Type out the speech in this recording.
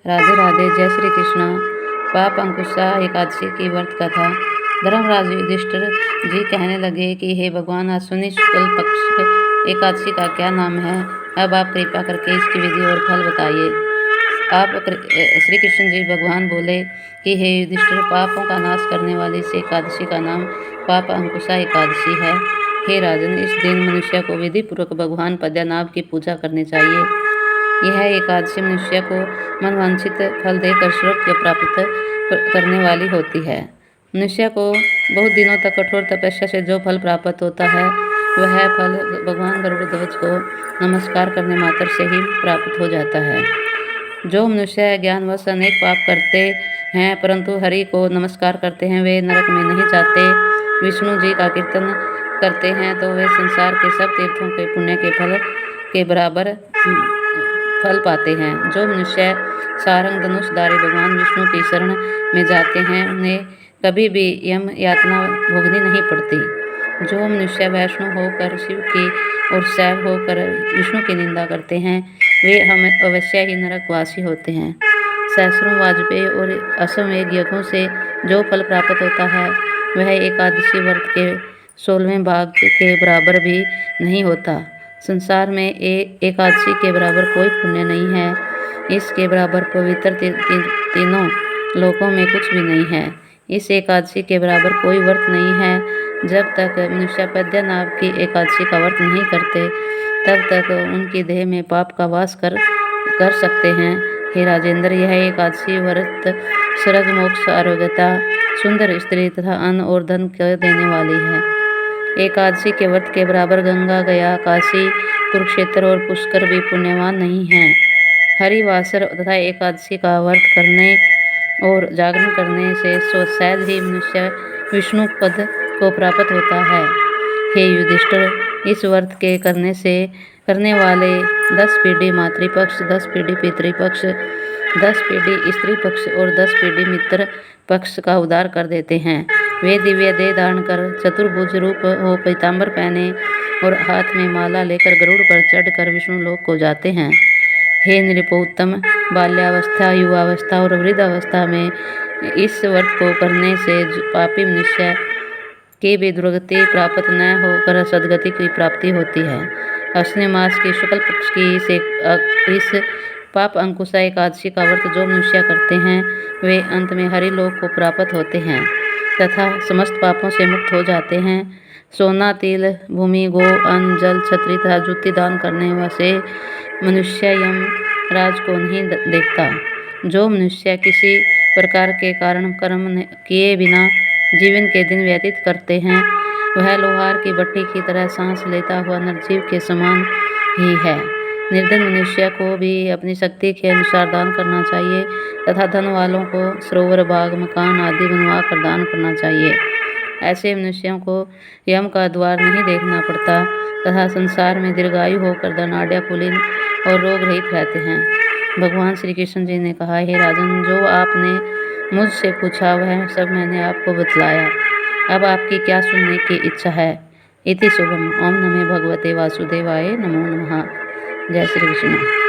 राधे राधे। जय श्री कृष्ण। पाप अंकुशा एकादशी की व्रत कथा। धर्मराज युधिष्ठिर जी कहने लगे कि हे भगवान, अश्विनी शुक्ल पक्ष एकादशी का क्या नाम है? अब आप कृपा करके इसकी विधि और फल बताइए। श्री कृष्ण जी भगवान बोले कि हे युधिष्ठिर, पापों का नाश करने वाली इस एकादशी का नाम पाप अंकुशा एकादशी है। हे राजन, इस दिन मनुष्य को विधि पूर्वक भगवान पद्मनाभ की पूजा करनी चाहिए। यह एकादशी मनुष्य को मनवांछित फल देकर स्वर्ग प्राप्त करने वाली होती है। मनुष्य को बहुत दिनों तक कठोर तपस्या से जो फल प्राप्त होता है, वह फल भगवान गरुड़ ध्वज को नमस्कार करने मात्र से ही प्राप्त हो जाता है। जो मनुष्य ज्ञानवश अनेक पाप करते हैं परंतु हरि को नमस्कार करते हैं, वे नरक में नहीं जाते। विष्णु जी का कीर्तन करते हैं तो वे संसार के सब तीर्थों के पुण्य के फल के बराबर फल पाते हैं। जो मनुष्य सारंग धनुषधारी भगवान विष्णु की शरण में जाते हैं, उन्हें कभी भी यम यातना भोगनी नहीं पड़ती। जो मनुष्य वैष्णव होकर शिव की और शैव होकर विष्णु की निंदा करते हैं, वे हम अवश्य ही नरकवासी होते हैं। सहस्रों वाजपेयी और अश्वमेध यज्ञों से जो फल प्राप्त होता है, वह एकादशी व्रत के 16वें भाग के बराबर भी नहीं होता। संसार में एकादशी के बराबर कोई पुण्य नहीं है। इसके बराबर पवित्र तीनों लोकों में कुछ भी नहीं है। इस एकादशी के बराबर कोई व्रत नहीं है। जब तक मनुष्य पद्मनाभ की एकादशी का व्रत नहीं करते, तब तक उनकी देह में पाप का वास कर सकते हैं। हे राजेंद्र, यह एकादशी व्रत स्वर्ग, मोक्ष, आरोग्यता, सुंदर स्त्री तथा अन्न और धन को देने वाली है। एकादशी के व्रत के बराबर गंगा, गया, काशी, कुरुक्षेत्र और पुष्कर भी पुण्यवान नहीं हैं। हरिवासर तथा एकादशी का व्रत करने और जागरण करने से सहज ही मनुष्य विष्णु पद को प्राप्त होता है। हे युधिष्ठिर, इस व्रत के करने वाले 10 पीढ़ी मातृपक्ष, 10 पीढ़ी पितृपक्ष, 10 पीढ़ी स्त्री पक्ष और 10 पीढ़ी मित्र पक्ष का उद्धार कर देते हैं। वे दिव्य देह धारण कर चतुर्भुज रूप हो पीताम्बर पहने और हाथ में माला लेकर गरुड़ पर चढ़कर विष्णु लोक को जाते हैं। हे नृपोत्तम, बाल्यावस्था, युवावस्था और वृद्धावस्था में इस व्रत को करने से पापी मनुष्य की भी दुर्गति प्राप्त न होकर सद्गति की प्राप्ति होती है। अश्विनी मास की शुक्ल पक्ष की इस पाप अंकुशा एकादशी का व्रत जो मनुष्य करते हैं, वे अंत में हरि लोक को प्राप्त होते हैं तथा समस्त पापों से मुक्त हो जाते हैं। सोना, तिल, भूमि, गो, अन्न, जल, छत्री तथा जूती दान करने से मनुष्य यम राज को नहीं देखता। जो मनुष्य किसी प्रकार के कारण कर्म किए बिना जीवन के दिन व्यतीत करते हैं, वह लोहार की भट्टी की तरह सांस लेता हुआ निर्जीव के समान ही है। निर्धन मनुष्य को भी अपनी शक्ति के अनुसार दान करना चाहिए तथा धन वालों को सरोवर, बाग, मकान आदि बनवा कर दान करना चाहिए। ऐसे मनुष्यों को यम का द्वार नहीं देखना पड़ता तथा संसार में दीर्घायु होकर धनाढ़, कुलीन और रोग रहित रहते हैं। भगवान श्री कृष्ण जी ने कहा, हे राजन, जो आपने मुझसे पूछा वह सब मैंने आपको बतलाया। अब आपकी क्या सुनने की इच्छा है? इति शुभम। ओम नमो भगवते वासुदेवाय नमो नमः। जय श्री कृष्ण।